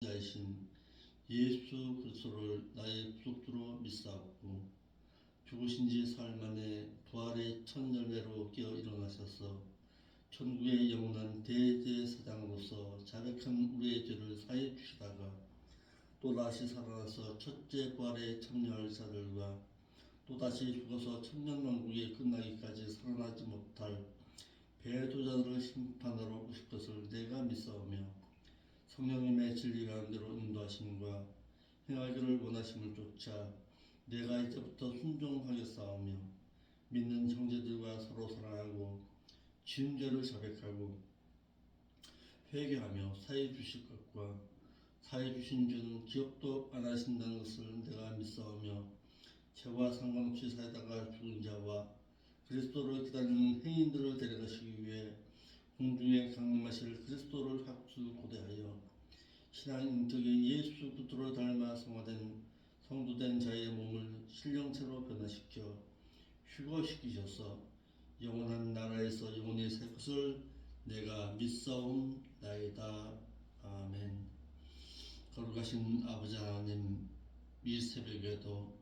자이신 예수 그리스도를 나의 구속주로 믿사옵고 죽으신 지 사흘 만에 부활의 첫 열매로 깨어 일어나셔서 천국의 영원한 대제사장으로서 자백한 우리의 죄를 사해 주시다가 또다시 살아나서 첫째 부활에 참여할 자들과 또다시 죽어서 천년왕국이 끝나기까지 살아나지 못할 배도자들을 심판하러 오실 것을 내가 믿사오며 성령님의 진리 가운데로 인도하심과 행하기를 원하심을 쫓아 내가 이제부터 순종하겠사오며 믿는 형제들과 서로 사랑하고 지은 죄를 자백하고 회개하며 사해 주실 것과 사해 주신 죄는 기억도 안 하신다는 것을 내가 믿사오며 죄와 상관없이 살다가 죽은 자와 그리스도를 기다리는 행인들을 데려가시기 위해 공중에 강림하실 그리스도를 학수 고대하여 신앙 인격인 예수 그리스도를 닮아 성화된 성도된 자의 몸을 신령체로 변화시켜 휴거시키셔서 영원한 나라에서 영원히 살 것을 내가 믿사옵나이다. 아멘. 거룩하신 아버지 하나님, 이 새벽에도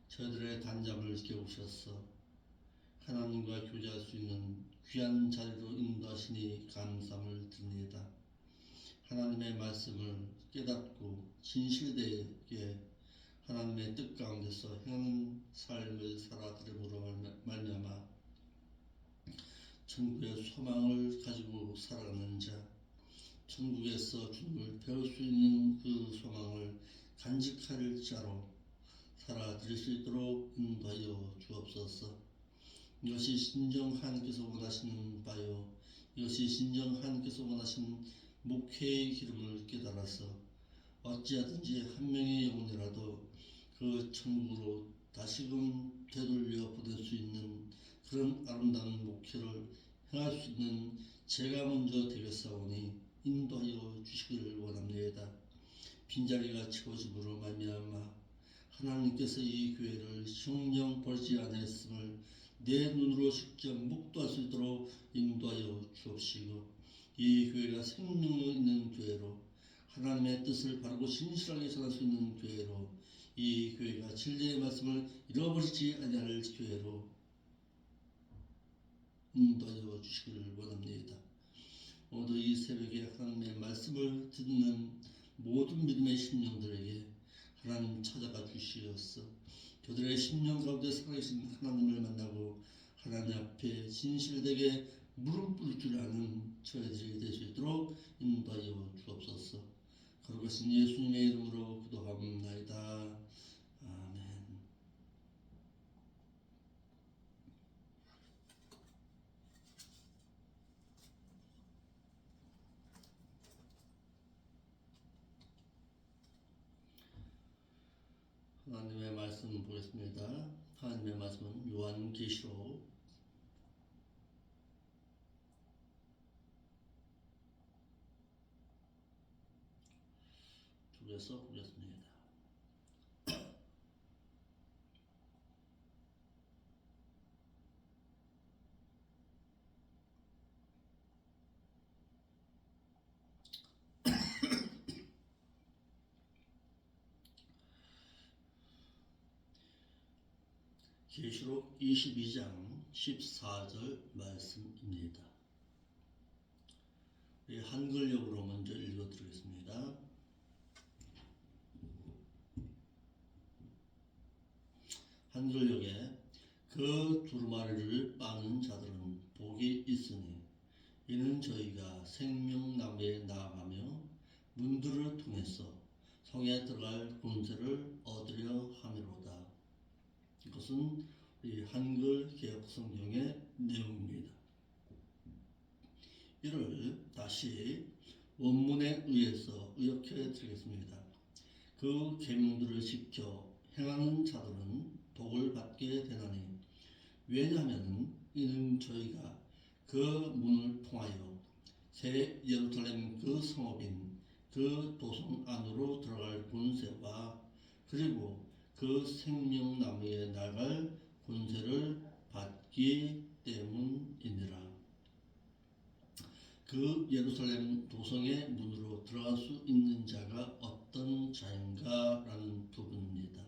저희들의 단잠을 깨우셔서 하나님과 교제할 수 있는 귀한 자리로 인도하시니 감사함을 드립니다. 하나님의 말씀을 깨닫고 진실되게 하나님의 뜻 가운데서 행하는 삶을 살아드림으로 말미암아 천국의 소망을 가지고 살아가는 자, 천국에서 주님을 배울 수 있는 그 소망을 간직할 자로 살아드릴 수 있도록 인도하여 주옵소서. 이것이 진정 하나님께서 원하시는 바요, 이것이 진정 하나님께서 원하시는 목회의 기름을 깨달아서 어찌하든지 한 명의 영혼이라도 그 천국으로 다시금 되돌려 보낼 수 있는 그런 아름다운 목회를 행할 수 있는 제가 먼저 되겠사오니 인도하여 주시기를 원합니다. 빈자리가 채워짐으로 말미암아 하나님께서 이 교회를 성령 버리지 않았음을 내 눈으로 직접 목도할 수 있도록 인도하여 주옵시고, 이 교회가 생명력 있는 교회로 하나님의 뜻을 바르고 진실하게 전할 수 있는 교회로, 이 교회가 진리의 말씀을 잃어버리지 아니할 교회로 인도하여 주시기를 원합니다. 오늘 이 새벽에 하나님의 말씀을 듣는 모든 믿음의 심령들에게 하나님 찾아가 주시어서 그들의 심령 가운데 살아계신 하나님을 만나고 하나님 앞에 진실되게 무릎 꿇을 줄 아는 저희들이 될 수 있도록 인도하여 주옵소서. 거룩하신 예수님의 이름으로 기도합나이다. 아멘. 하나님의 말씀 보겠습니다. 하나님의 말씀은 요한계시록 2에서 보겠습니다. 계시록 22장 14절 말씀입니다. 한글역으로 먼저 읽어드리겠습니다. 한글역에 그 두루마리를 빠는 자들은 복이 있으니 이는 저희가 생명나무에 나아가며 문들을 통해서 성에 들어갈 권세를 얻으려 함이로다. 이것은 우리 한글 개역 성경의 내용입니다. 이를 다시 원문에 의해서 의역해 드리겠습니다. 그 계명들을 지켜 행하는 자들은 복을 받게 되나니, 왜냐하면 이는 저희가 그 문을 통하여 새 예루살렘 그 성읍인 그 도성 안으로 들어갈 권세와 그리고 그 생명나무에 나갈 권세를 받기 때문이니라. 그 그 예루살렘 도성의 문으로 들어갈 수 있는 자가 어떤 자인가라는 부분입니다.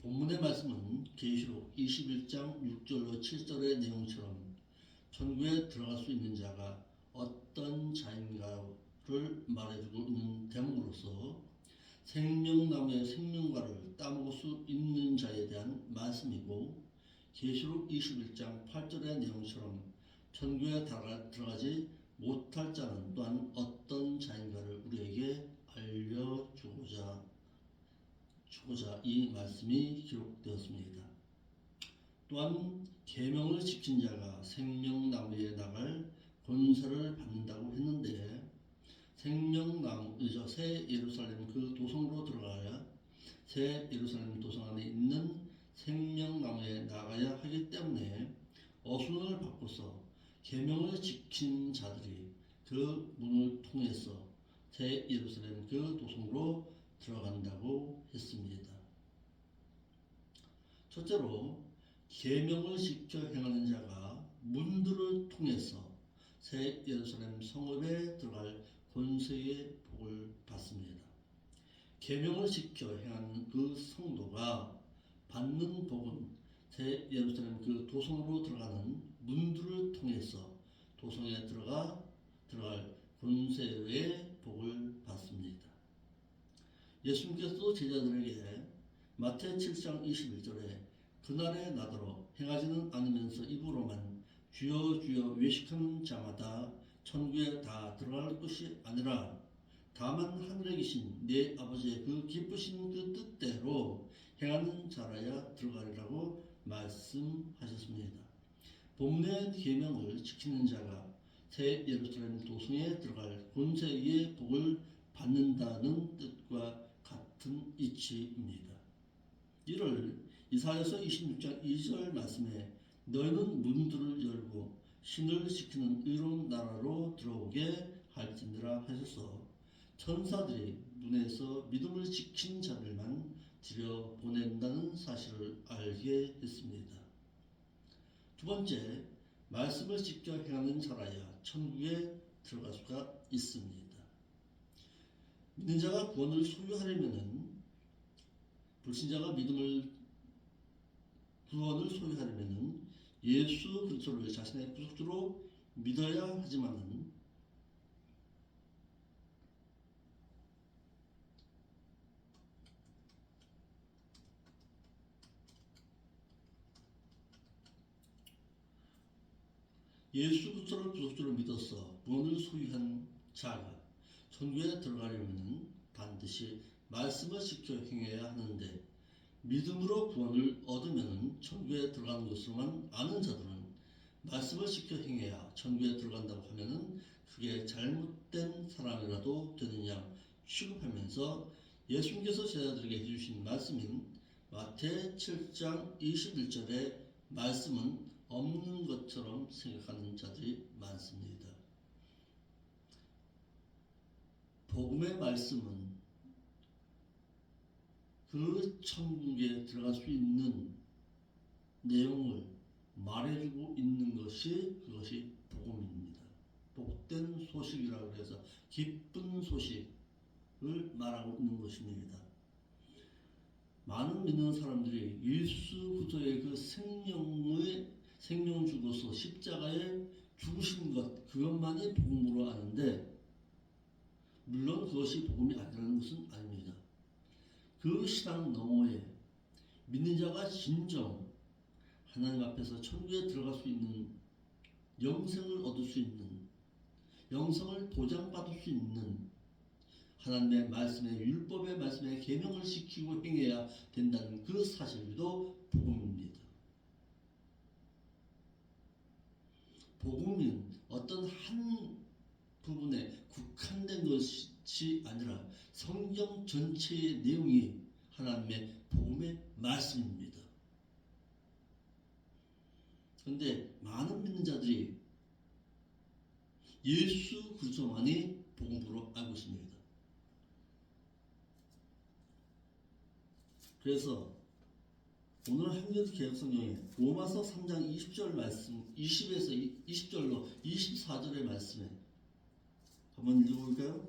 본문의 말씀은 계시록 21장 6절로 7절의 내용처럼 천국에 들어갈 수 있는 자가 어떤 자인가를 말해주고 있는 대목으로서 생명나무의 생명과를 따먹을 수 있는 자에 대한 말씀이고, 계시록 21장 8절의 내용처럼 천국에 들어가지 못할 자는 또한 어떤 자인가를 우리에게 알려주고자 이 말씀이 기록되었습니다. 또한 계명을 지킨 자가 생명나무에 나갈 권세를 받는다고 했는데, 생명나무이죠. 새 예루살렘 그 도성으로 들어가야 새 예루살렘 도성 안에 있는 생명나무에 나가야 하기 때문에 어순을 바꿔서 계명을 지킨 자들이 그 문을 통해서 새 예루살렘 그 도성으로 들어간다고 했습니다. 첫째로 계명을 지켜 행하는 자가 문들을 통해서 새 예루살렘 성읍에 들어갈 권세의 복을 받습니다. 계명을 지켜 행하는 그 성도가 받는 복은 새 예루살렘 그 도성으로 들어가는 문들을 통해서 도성에 들어갈 권세의 복을 받습니다. 예수님께서 제자들에게 마태 7장 21절에 그날에 나더러 행하지는 않으면서 입으로만 주여 주여 외식하는 자마다 천국에 다 들어갈 것이 아니라 다만 하늘에 계신 내 아버지의 그 기쁘신 그 뜻대로 행하는 자라야 들어가리라고 말씀하셨습니다. 본문의 계명을 지키는 자가 새 예루살렘 도성에 들어갈 권세의 복을 받는다는 뜻과 같은 이치입니다. 이를 이사야서 26장 2절 말씀에 너희는 문들을 열고 신을 지키는 의로운 나라로 들어오게 할지니라 하셔서 천사들이 문에서 믿음을 지킨 자들만 들여보낸다는 사실을 알게 했습니다. 두 번째, 말씀을 지켜 행하는 자라야 천국에 들어갈 수가 있습니다. 믿는 자가 구원을 소유하려면은, 불신자가 구원을 소유하려면은 예수 그리스도를 자신의 구속주로 믿어야 하지만은 예수 그리스도를 구속주로 믿어서 구원을 소유한 자가 천국에 들어가려면 반드시 말씀을 지켜 행해야 하는데, 믿음으로 구원을 얻으면 천국에 들어가는 것으로만 아는 자들은 말씀을 지켜 행해야 천국에 들어간다고 하면은 그게 잘못된 사람이라도 되느냐 취급하면서 예수님께서 제자들에게 해주신 말씀인 마태 7장 21절의 말씀은 없는 것처럼 생각하는 자들이 많습니다. 복음의 말씀은 그 천국에 들어갈 수 있는 내용을 말해주고 있는 그것이 복음입니다. 복된 소식이라고 해서 기쁜 소식을 말하고 있는 것입니다. 많은 믿는 사람들이 예수 그리스도의 그 생명 주고서 십자가에 죽으신 것, 그것만이 복음으로 아는데, 물론 그것이 복음이 아니라는 것은 아닙니다. 그 신앙 너머에 믿는 자가 진정 하나님 앞에서 천국에 들어갈 수 있는, 영생을 얻을 수 있는, 영생을 보장받을 수 있는 하나님의 말씀의 율법의 말씀의 계명을 지키고 행해야 된다는 그 사실도 복음입니다. 복음은 어떤 한 부분에 국한된 것이 아니라 성경 전체의 내용이 하나님의 복음의 말씀입니다. 그런데 많은 믿는 자들이 예수 그리스도만이 복음으로 알고 있습니다. 그래서 오늘 한겨드 개혁성경에 로마서 3장 20절 말씀 20에서 20절로 24절의 말씀에 한번 읽어볼까요?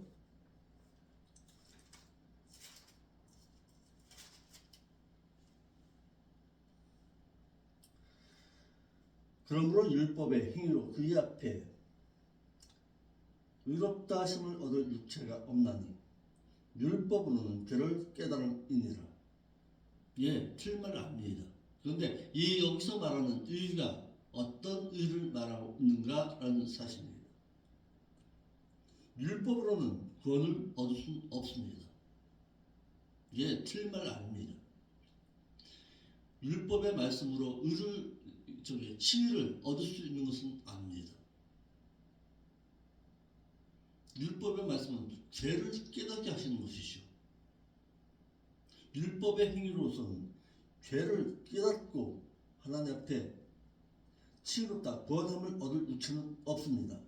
그러므로 율법의 행위로 그의 앞에 의롭다 하심을 얻을 육체가 없나니 율법으로는 죄를 깨달음이니라. 예, 틀린 말을 압니다. 그런데 이 여기서 말하는 의가 어떤 의를 말하고 있는가라는 사실입니다. 율법으로는 구원을 얻을 수 없습니다. 예, 틀린 말 아닙니다. 율법의 말씀으로 칭의를 얻을 수 있는 것은 아닙니다. 율법의 말씀은 죄를 깨닫게 하시는 것이죠. 율법의 행위로서는 죄를 깨닫고 하나님 앞에 치유롭다 구원함을 얻을 육체는 없습니다.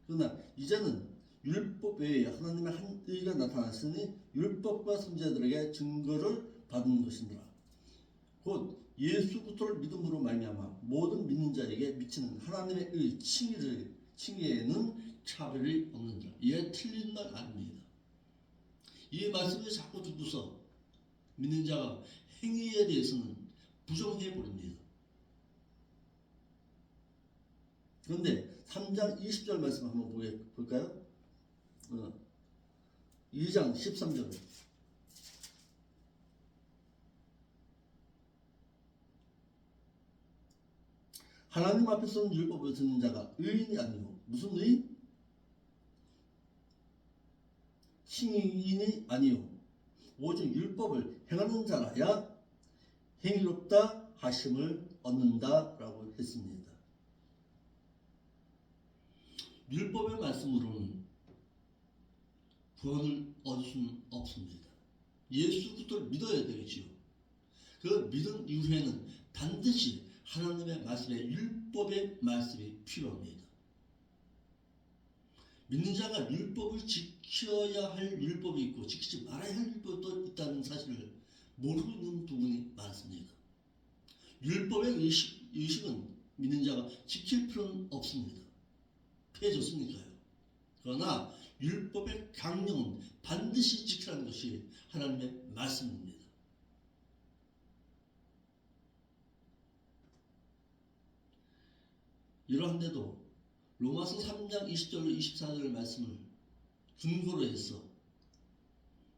그러나 이제는 율법 외에 하나님의 한 의가 나타났으니 율법과 선지자들에게 증거를 받은 것이니라. 곧 예수 그리스도를 믿음으로 말미암아 모든 믿는 자에게 미치는 하나님의 의 칭의에는 차별이 없느니라. 이게 틀린 말 아닙니다. 이 말씀을 자꾸 듣고서 믿는 자가 행위에 대해서는 부정해 버립니다. 그런데 3장 20절 말씀 한번 볼까요? 2장 13절 하나님 앞에서는 율법을 듣는 자가 의인이 아니요 무슨 의? 칭의인이 아니요 오직 율법을 행하는 자라야 행위롭다 하심을 얻는다라고 했습니다. 율법의 말씀으로는 구원을 얻을 수는 없습니다. 예수 그리스도를 믿어야 되겠지요. 그 믿음 이후에는 반드시 하나님의 말씀에 율법의 말씀이 필요합니다. 믿는 자가 율법을 지켜야 할 율법이 있고 지키지 말아야 할 율법도 있다는 사실을 모르고 있는 부분이 많습니다. 율법의 의식은 믿는 자가 지킬 필요는 없습니다. 피해줬으니까요. 그러나 율법의 강령은 반드시 지키라는 것이 하나님의 말씀입니다. 이러한데도 로마서 3장 20절로 24절 말씀을 근거로 해서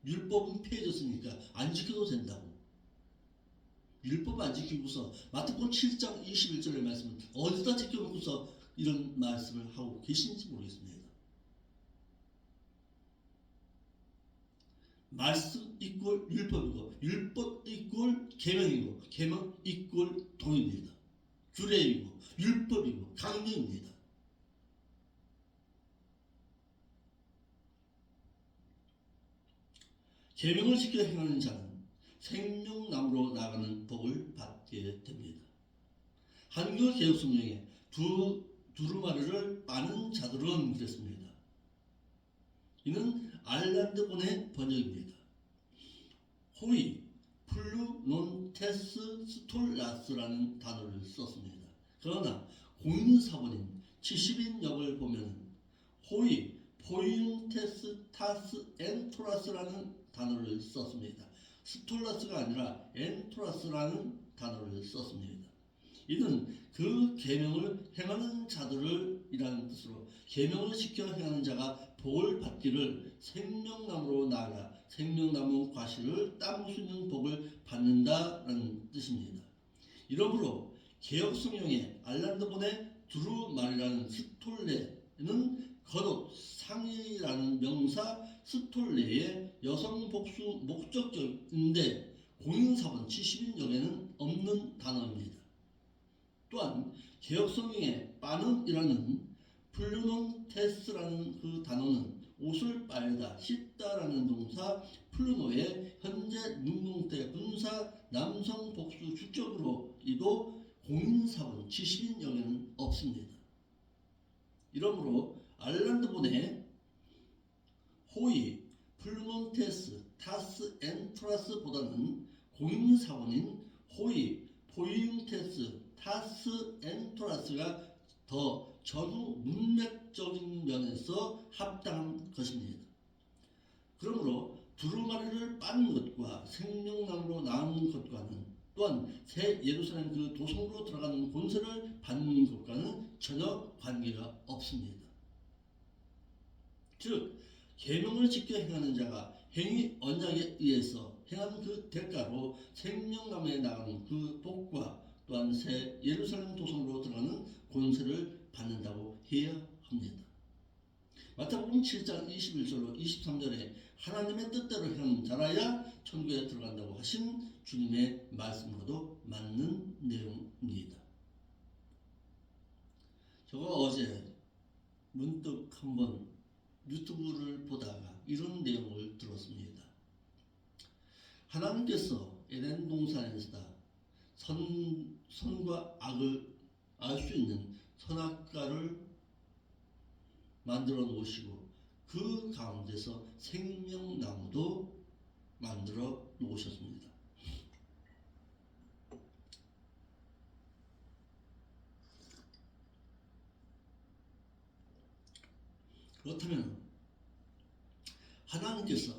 율법은 피해졌으니까 안 지켜도 된다고. 율법 안 지키고서 마태복음 7장 21절의 말씀은 어디다 지켜놓고서 이런 말씀을 하고 계신지 모르겠습니다. 말씀 이꼴 율법이고 율법 이꼴 계명이고 계명 이꼴 도입니다. 규례이고 율법이고 강령입니다. 계명을 지켜 행하는 자는 생명나무로 나가는 복을 받게 됩니다. 한글 개혁성경에 두루마리를 빠는 자들은 그랬습니다. 이는 알란드본의 번역입니다. 호이 플루논테스 스톨라스라는 단어를 썼습니다. 그러나 공인사본인 70인역을 보면 호이 포인테스 타스 엔토라스라는 단어를 썼습니다. 스톨라스가 아니라 엔토라스라는 단어를 썼습니다. 이는 그 계명을 행하는 자들을 이라는 뜻으로 계명을 지켜 행하는 자가 복을 받기를 생명나무로 나아가 생명나무 과실을 따먹을 수 있는 복을 받는다라는 뜻입니다. 이러므로 개혁성경의 알란드본의 두루마리라는 스톨레는 겉옷 상의라는 명사 스톨레의 여성 복수 목적적인데 공인사본 70인역에는 없는 단어입니다. 또한 개혁성경의 빠는이라는 플루논테스라는 그 단어는 옷을 빨다, 씻다라는 동사 플루노의 현재 능동태 분사 남성 복수 주격으로 이도 공인사본 70인역에는 없습니다. 이러므로 알란드본의 호이, 플루논테스, 타스 엔트라스보다는 공인사본인 호이, 포인테스, 타스, 엔토라스가 더 전후 문맥적인 면에서 합당한 것입니다. 그러므로 두루마리를 빤 것과 생명나무로 나온 것과는 또한 새 예루살렘 그 도성으로 들어가는 권세를 받는 것과는 전혀 관계가 없습니다. 즉 계명을 지켜 행하는 자가 행위 언약에 의해서 행하는 그 대가로 생명나무에 나가는 그 복과 또한 새 예루살렘 도성으로 들어가는 권세를 받는다고 해야 합니다. 마태복음 7장 21절로 23절에 하나님의 뜻대로 행하는 자라야 천국에 들어간다고 하신 주님의 말씀과도 맞는 내용입니다. 제가 어제 문득 한번 유튜브를 보다가 이런 내용을 들었습니다. 하나님께서 에덴 동산에서 선과 악을 알 수 있는 선악과를 만들어 놓으시고 그 가운데서 생명나무도 만들어 놓으셨습니다. 그렇다면 하나님께서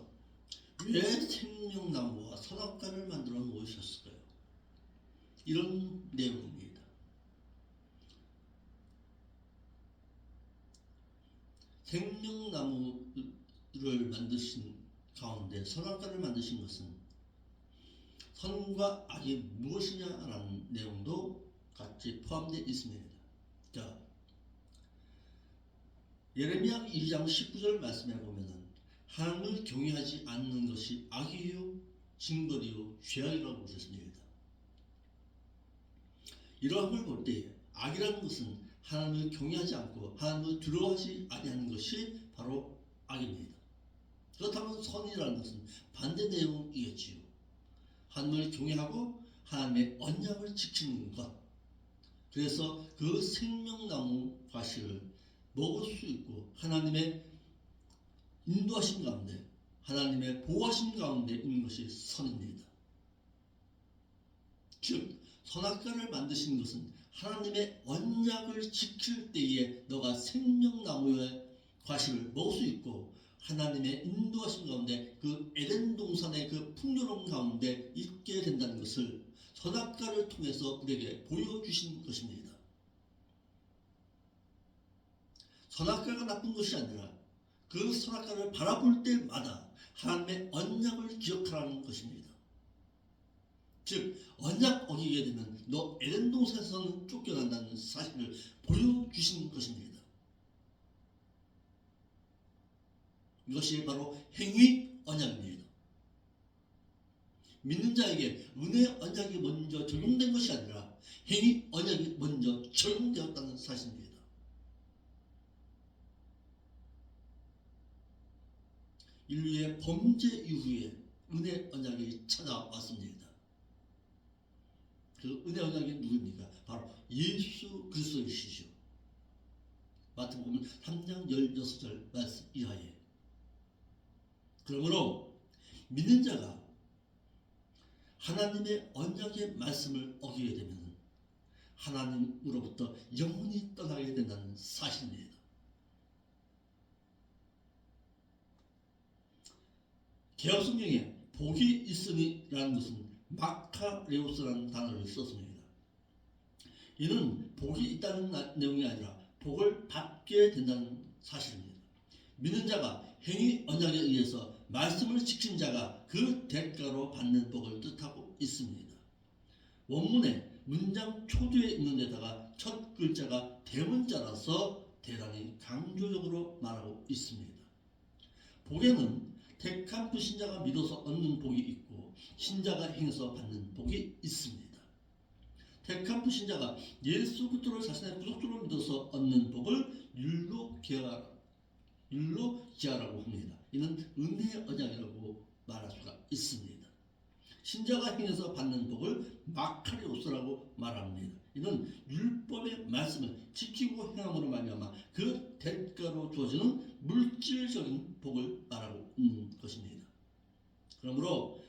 왜 생명나무와 선악과를 만들어 놓으셨을까요? 이런 내용입니다. 생명나무를 만드신 가운데 선악과를 만드신 것은 선과 악이 무엇이냐라는 내용도 같이 포함되어 있습니다. 자, 예레미야 2장 19절 말씀에 보면은 하나님을 경외하지 않는 것이 악이요 징벌이요 죄악이라고 그랬습니다. 이러한 걸 볼 때 악이라는 것은 하나님을 경외하지 않고 하나님을 두려워하지 아니하는 것이 바로 악입니다. 그렇다면 선이라는 것은 반대 내용이겠지요. 하나님을 경외하고 하나님의 언약을 지키는 것. 그래서 그 생명나무 과실을 먹을 수 있고 하나님의 인도하심 가운데 하나님의 보호하심 가운데 있는 것이 선입니다. 즉 선악과를 만드신 것은 하나님의 언약을 지킬 때에 너가 생명나무의 과실을 먹을 수 있고 하나님의 인도하심 가운데 그 에덴 동산의 그 풍요로움 가운데 있게 된다는 것을 선악과를 통해서 우리에게 보여주신 것입니다. 선악과가 나쁜 것이 아니라 그 선악과를 바라볼 때마다 하나님의 언약을 기억하라는 것입니다. 즉 언약 어기게 되면 너 에덴 동산에서는 쫓겨난다는 사실을 보여주신 것입니다. 이것이 바로 행위 언약입니다. 믿는 자에게 은혜 언약이 먼저 적용된 것이 아니라 행위 언약이 먼저 적용되었다는 사실입니다. 인류의 범죄 이후에 은혜 언약이 찾아왔습니다. 그 은혜 언약이 누구입니까? 바로 예수 그리스도이시죠. 마태복음 3장 16절 말씀 이하에. 그러므로 믿는 자가 하나님의 언약의 말씀을 어기게 되면 하나님으로부터 영원히 떠나게 된다는 사실입니다. 개혁성경에 복이 있으니라는 것은 마카레오스라는 단어를 썼습니다. 이는 복이 있다는 내용이 아니라 복을 받게 된다는 사실입니다. 믿는 자가 행위 언약에 의해서 말씀을 지킨 자가 그 대가로 받는 복을 뜻하고 있습니다. 원문에 문장 초두에 있는 데다가 첫 글자가 대문자라서 대단히 강조적으로 말하고 있습니다. 복에는 택한 불신자가 믿어서 얻는 복이 있고 신자가 행해서 받는 복이 있습니다. 택한 불신자가 예수 그리스도를 자신의 구속주로 믿어서 얻는 복을 율로기아라고 합니다. 이는 은혜의 언약이라고 말할 수가 있습니다. 신자가 행해서 받는 복을 마카리오스라고 말합니다. 이는 율법의 말씀을 지키고 행함으로 말미암아 그 대가로 주어지는 물질적인 복을 말하고 있는 것입니다. 그러므로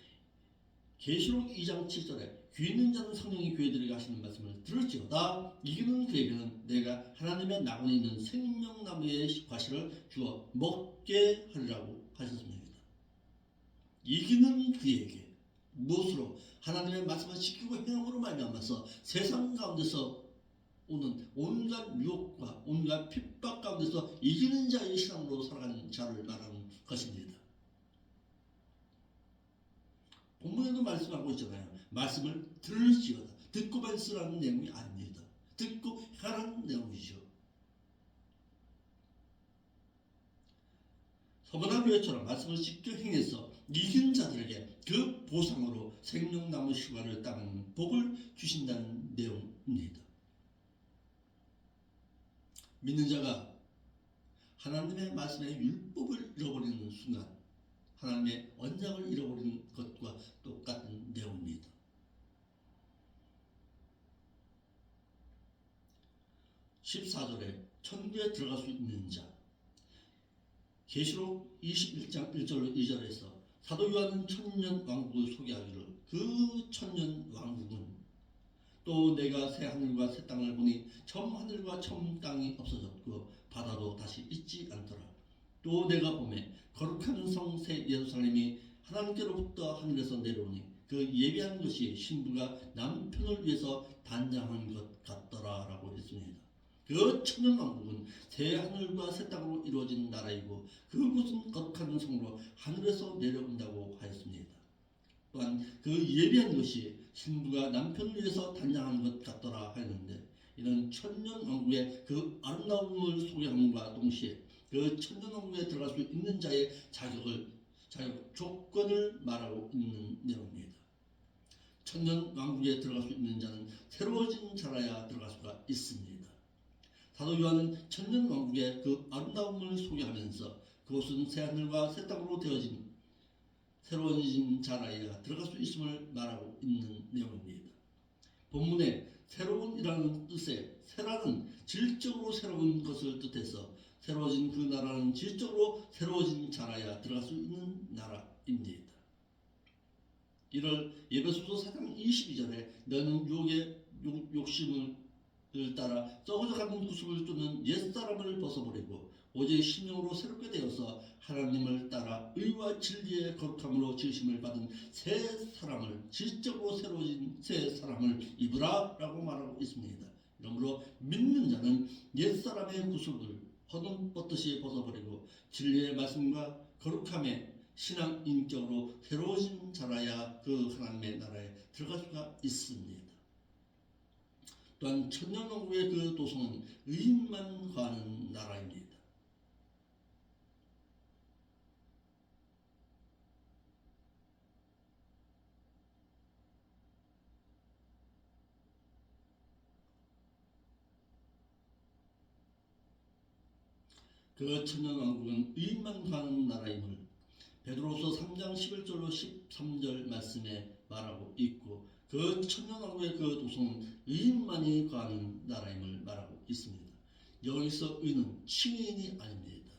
계시록 2장 7절에 귀 있는 자는 성령이 교회들에게 하시는 말씀을 들을지어다 이기는 그에게는 내가 하나님의 나무에 있는 생명나무의 과실을 주어 먹게 하리라고 하셨습니다. 이기는 그에게 무엇으로? 하나님의 말씀을 지키고 행함으로 말미암아서 세상 가운데서 오는 온갖 유혹과 온갖 핍박 가운데서 이기는 자의 신앙으로 살아가는 자를 말하는 것입니다. 본문에도 말씀하고 있잖아요. 말씀을 들을지어다. 듣고만 쓰라는 내용이 아닙니다. 듣고 행하라는 내용이죠. 서문화 교회처럼 말씀을 지켜 행해서 이긴 자들에게 그 보상으로 생명나무 시과를 따는 복을 주신다는 내용입니다. 믿는 자가 하나님의 말씀의 율법을 잃어버리는 순간 하나님의 언약을 잃어버리는 것과 똑같은 내용입니다. (14절에) 천국에 들어갈 수 있는 자, 계시록 21장 1절 2절에서 사도 요한은 천년 왕국을 소개하기를 그 천년 왕국은 또 내가 새 하늘과 새 땅을 보니 처음 하늘과 처음 땅이 없어졌고 바다도 다시 있지 않더라. 또 내가 보매 거룩한 성 새 예루살렘이 하나님께로부터 하늘에서 내려오니 그 예비한 것이 신부가 남편을 위해서 단장한 것 같더라 라고 했습니다. 그 천년왕국은 새 하늘과 새 땅으로 이루어진 나라이고 그곳은 거룩한 성으로 하늘에서 내려온다고 하였습니다. 또한 그 예비한 것이 신부가 남편을 위해서 단장한 것 같더라 하였는데 이는 천년왕국의 그 아름다움을 소개함과 동시에 그 천년왕국에 들어갈 수 있는 자의 자격 조건을 말하고 있는 내용입니다. 천년왕국에 들어갈 수 있는 자는 새로워진 자라야 들어갈 수가 있습니다. 사도 요한은 천년왕국의 그 아름다움을 소개하면서 그것은 새하늘과 새 땅으로 되어진 새로워진 자라야 들어갈 수 있음을 말하고 있는 내용입니다. 본문에 새로운이라는 뜻의 새라는 질적으로 새로운 것을 뜻해서 새로워진 그 나라는 질적으로 새로워진 자라야 들어갈 수 있는 나라입니다. 이를 에베소서 4장 22절에 너는 유혹의 욕심을 따라 썩어져가는 구습을 쫓는 옛사람을 벗어버리고 오직 심령으로 새롭게 되어서 하나님을 따라 의와 진리의 거룩함으로 지으심을 받은 새 사람을 질적으로 새로워진 새 사람을 입으라 라고 말하고 있습니다. 그러므로 믿는 자는 옛사람의 구습을 허둥뻗듯이 벗어버리고 진리의 말씀과 거룩함에 신앙 인격으로 새로워진 자라야 그 하나님의 나라에 들어갈 수가 있습니다. 또한 천년왕국의 그 도성은 의인만 거하는 나라입니다. 그 천년왕국은 의인만 거하는 나라임을 베드로서 3장 11절로 13절 말씀에 말하고 있고 그 천년왕국의 그 도성은 의인만이 거하는 나라임을 말하고 있습니다. 여기서 의는 칭의인이 아닙니다.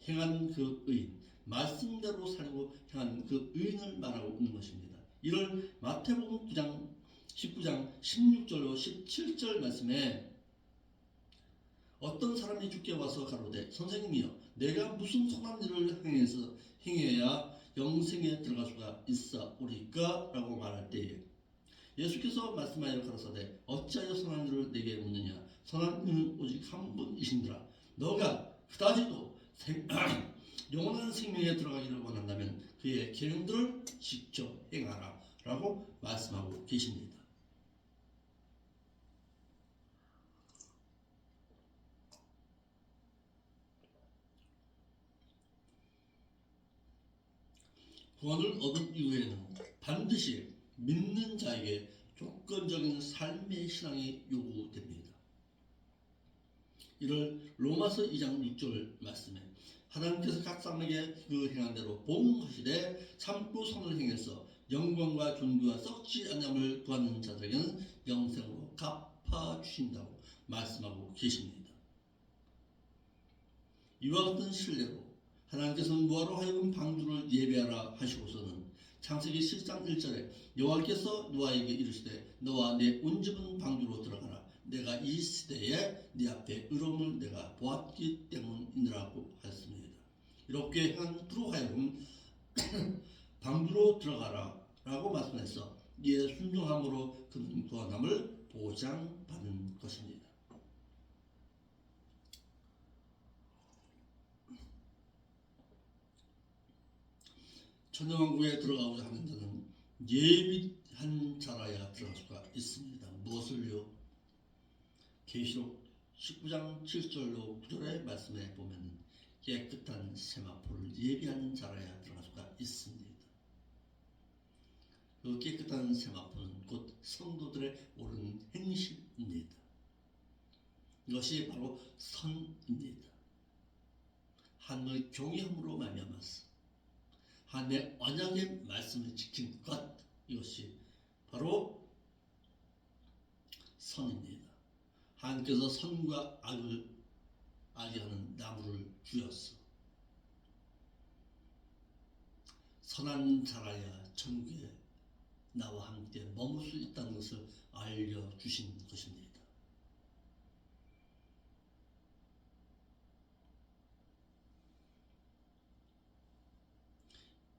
행한 그 의인, 말씀대로 살고 행한 그 의인을 말하고 있는 것입니다. 이를 마태복음 9장 19장 16절로 17절 말씀에 어떤 사람이 주께 와서 가로되 선생님이여 내가 무슨 선한 일을 행해야 영생에 들어갈 수가 있사오리까? 라고 말할 때에 예수께서 말씀하여 가라사대 어찌하여 선한 일을 내게 묻느냐 선한 이는 오직 한 분이신지라 너가 그다지도 영원한 생명에 들어가기를 원한다면 그의 계명들을 직접 행하라 라고 말씀하고 계십니다. 구원을 얻은 이후에는 반드시 믿는 자에게 조건적인 삶의 신앙이 요구됩니다. 이를 로마서 2장 6절 말씀에 하나님께서 각 사람에게 그 행한 대로 봉하시되 참고 선을 행해서 영광과 존귀와 썩지 않음을 구하는 자들에게는 영생으로 갚아주신다고 말씀하고 계십니다. 이와 같은 신뢰로 하나님께서는 뭐하러 하여금 방주를 예배하라 하시고서는 창세기 7장 1절에 여호와께서 노아에게 이르시되 너와 내 온 집은 방주로 들어가라. 내가 이 시대에 네 앞에 의로움을 내가 보았기 때문이라고 하였습니다. 이렇게 한 그로 하여금 방주로 들어가라 라고 말씀해서 이에 순종함으로 그는 구원함을 보장받은 것입니다. 천년왕국에 들어가고자 하는 자는 예비한 자라야 들어갈 수가 있습니다. 무엇을요? 계시록 19장 7절로 9절의 말씀에 보면 깨끗한 세마포를 예비한 자라야 들어갈 수가 있습니다. 그 깨끗한 세마포는 곧 성도들의 옳은 행실입니다. 이것이 바로 선입니다. 하나님의 경외함으로 말미암아서 하나님의 언약의 말씀을 지킨 것, 이것이 바로 선입니다. 하나님께서 선과 악을 알게 하는 나무를 주었어. 선한 자라야 천국에 나와 함께 머물 수 있다는 것을 알려주신 것입니다.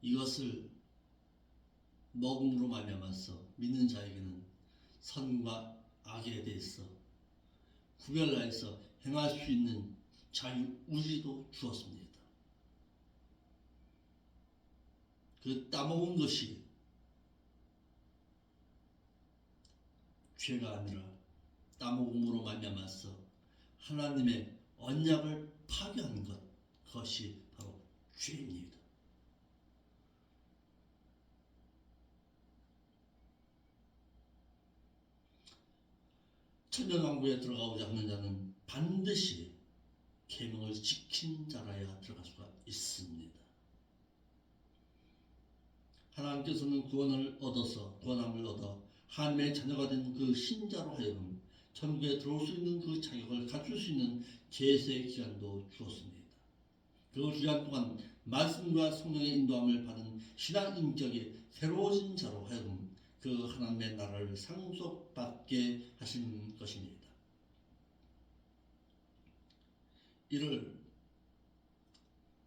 이것을 먹음으로 말미암아서 믿는 자에게는 선과 악에 대해서 구별하여서 행할 수 있는 자유의지도 주었습니다. 그 따먹은 것이 죄가 아니라 따먹음으로 말미암아서 하나님의 언약을 파괴한 것, 그것이 바로 죄입니다. 천년왕국에 들어가고자 하는 자는 반드시 계명을 지킨 자라야 들어갈 수가 있습니다. 하나님께서는 구원함을 얻어 하나님의 자녀가 된 그 신자로 하여금 천국에 들어올 수 있는 그 자격을 갖출 수 있는 계세 기간도 주었습니다. 그 기간 동안 말씀과 성령의 인도함을 받은 신앙 인격이 새로워진 자로 하여금 그 하나님의 나라를 상속받게 하신 것입니다. 이를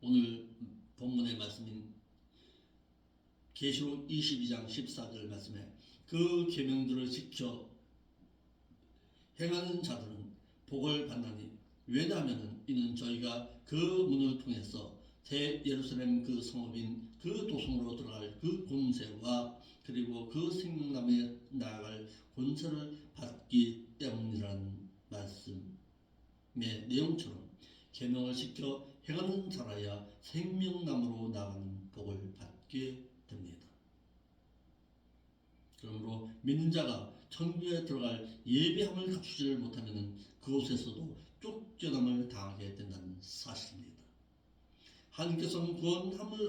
오늘 본문의 말씀인 계시록 22장 14절 말씀에 그 계명들을 지켜 행하는 자들은 복을 받나니 왜냐하면 이는 저희가 그 문을 통해서 새 예루살렘 그 성읍인 그 도성으로 들어갈 그 권세와 그리고 그 생명나무에 나아갈 권세를 받기 때문이라는 말씀의 내용처럼 계명을 지켜 행하는 자라야 생명나무로 나가는 복을 받게 됩니다. 그러므로 믿는 자가 천국에 들어갈 예비함을 갖추지를 못하면 그곳에서도 쫓겨남을 당하게 된다는 사실입니다. 하나님께서는 구원함을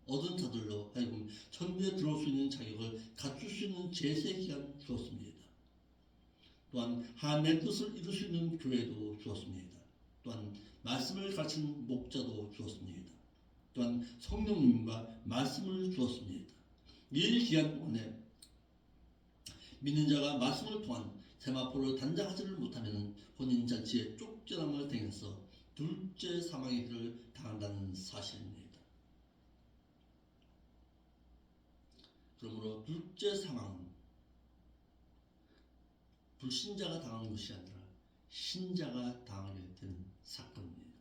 얻은 자들로 하여금 천국에 들어올 수 있는 자격을 갖출 수 있는 제세 기간을 주었습니다. 또한 하나님의 뜻을 이룰 수 있는 교회도 주었습니다. 또한 말씀을 가르치는 목자도 주었습니다. 또한 성령님과 말씀을 주었습니다. 이 기간 동안에 믿는 자가 말씀을 통한 세마포를 단장하지를 못하면 혼인잔치에 쫓겨남을 당해서 둘째 사망의 길을 당한다는 사실입니다. 그러므로 둘째 사망은 불신자가 당하는 것이 아니라 신자가 당하게 되는 사건입니다.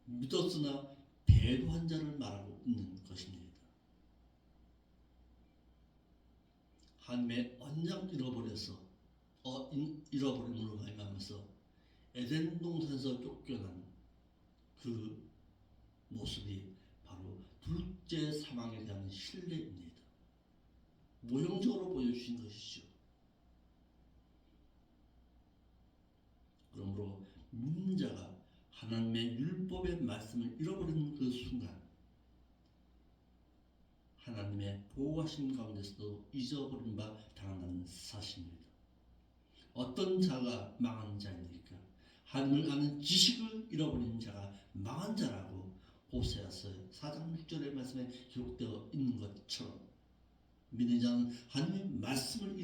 믿었으나 배도한 자를 말하고 있는 것입니다. 하나님의 언약 잃어버림으로 말미암아서 에덴 동산에서 쫓겨난 그 모습이 바로 둘째 사망에 대한 신뢰입니다. 모형적으로 보여주신 것이죠. 그러므로 믿는 자가 하나님의 율법의 말씀을 잃어버리는 그 순간 하나님의 보호하심 가운데서도 잊어버린 바 당한다는 사실입니다. 어떤 자가 망한 자입니까? 하나님을 아는 지식을 잃어버린 자가 망한 자라고 호세아서 4장 6절의 말씀에 기록되어 있는 것처럼 믿는 자는 하나님의 말씀을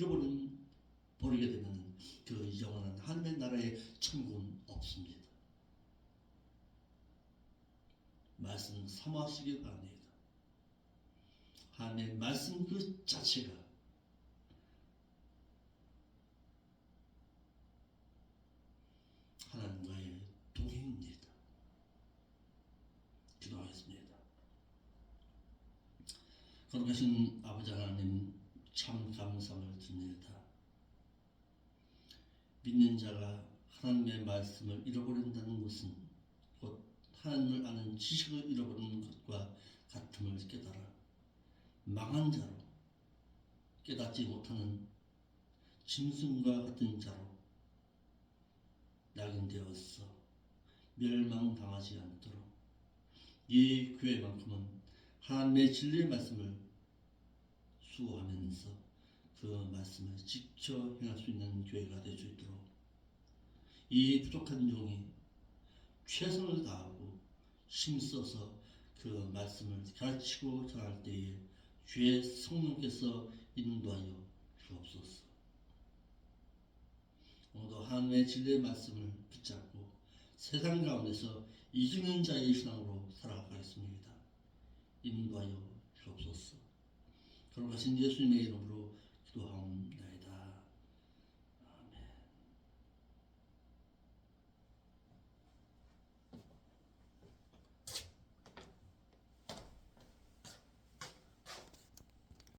버리게 되면 그 영원한 하나님의 나라의 천국은 없습니다. 말씀 사모하시기 바랍니다. 하나님의 말씀 그 자체가 하나님과의 동행입니다. 기도하겠습니다. 거룩하신 아버지 하나님, 참 감사를 드립니다. 믿는 자가 하나님의 말씀을 잃어버린다는 것은 곧 하나님을 아는 지식을 잃어버리는 것과 같음을 깨달아 망한 자로, 깨닫지 못하는 짐승과 같은 자로 낙인되어서 멸망당하지 않도록 이 교회만큼은 하나님의 진리의 말씀을 수호하면서 그 말씀을 지켜 행할 수 있는 교회가 될 수 있도록 이 부족한 종이 최선을 다하고 힘써서 그 말씀을 가르치고 전할 때에 주의 성령께서 인도하여 주옵소서. 오늘도 하나님의 진리의 말씀을 붙잡고 세상 가운데서 이기는 자의 신앙으로 살아가겠습니다. 인도하여 주옵소서. 거룩하신 예수님의 이름으로 기도하옵나이다.